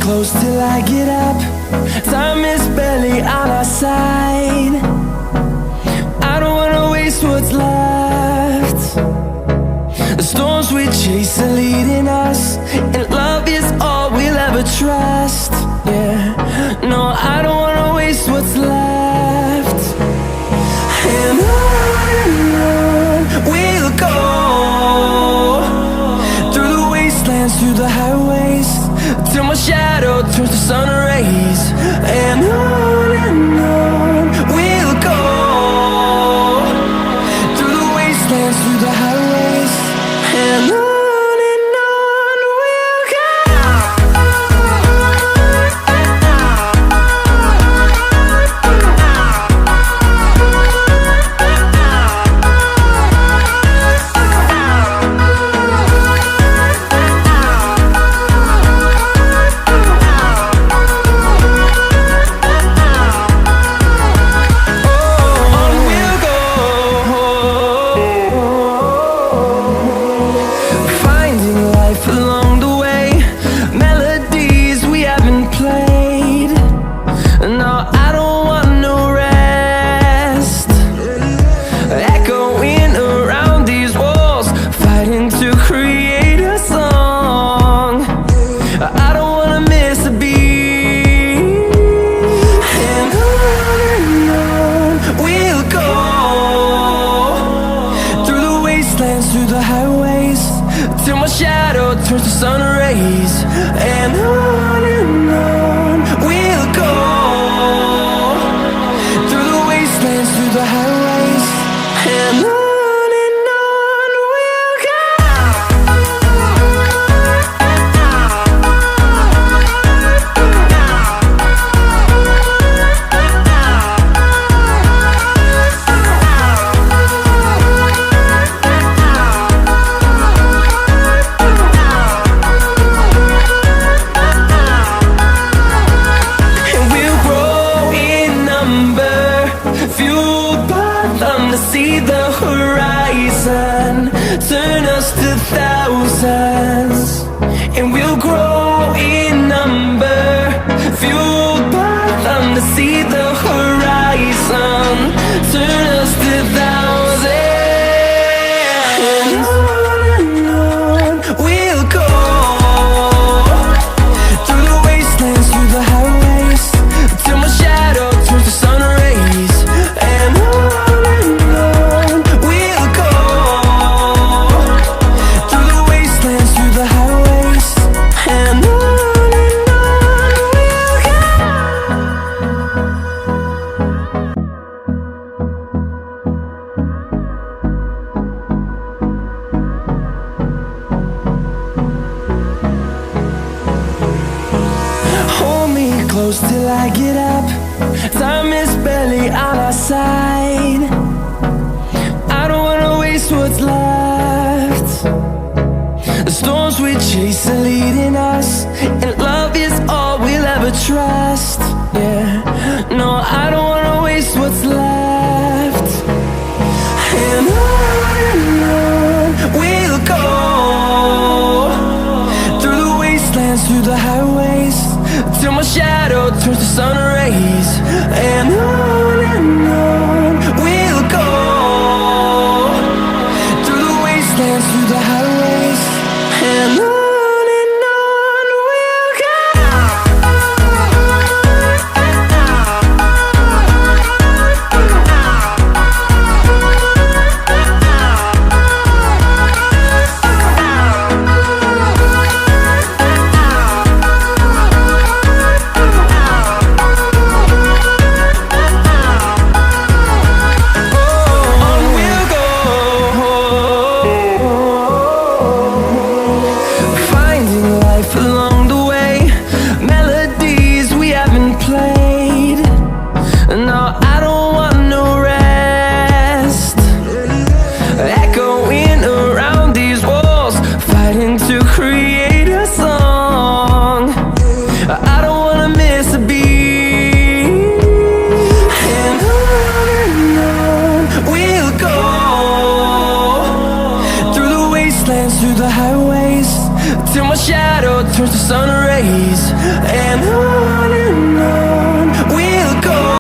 close till I get up. Time is barely on our side. I don't wanna waste what's left. The storms we chase are leading us, and love is all we'll ever trust. Yeah, no, I don't wanna waste what's left. And on we'll go, through the wastelands, through the highways, till my shadow turns to sun rays. And on we'll go, through the wastelands, through the highways, and on we'll go. Through the highways, till my shadow turns to sun rays. And on we'll go, through the wastelands, through the highways, and on we'll go. See the horizon turn us to thousands, and we'll grow in number, fueled by them to see the horizon turn us to thousands. And on we'll go, through the wastelands, through the highways, till my shadow turns to sun rays. And close till I get up. Time is barely on our side. I don't wanna waste what's left. The storms we chase are leading us, and love is all we'll ever trust. Yeah, no, I don't wanna waste what's left. And on we'll go, through the wastelands, through the highways, till my shadow turns to sun rays. And on we'll go, through the wastelands, through the highways, and on we'll go. Through the highways, till my shadow turns to sun rays.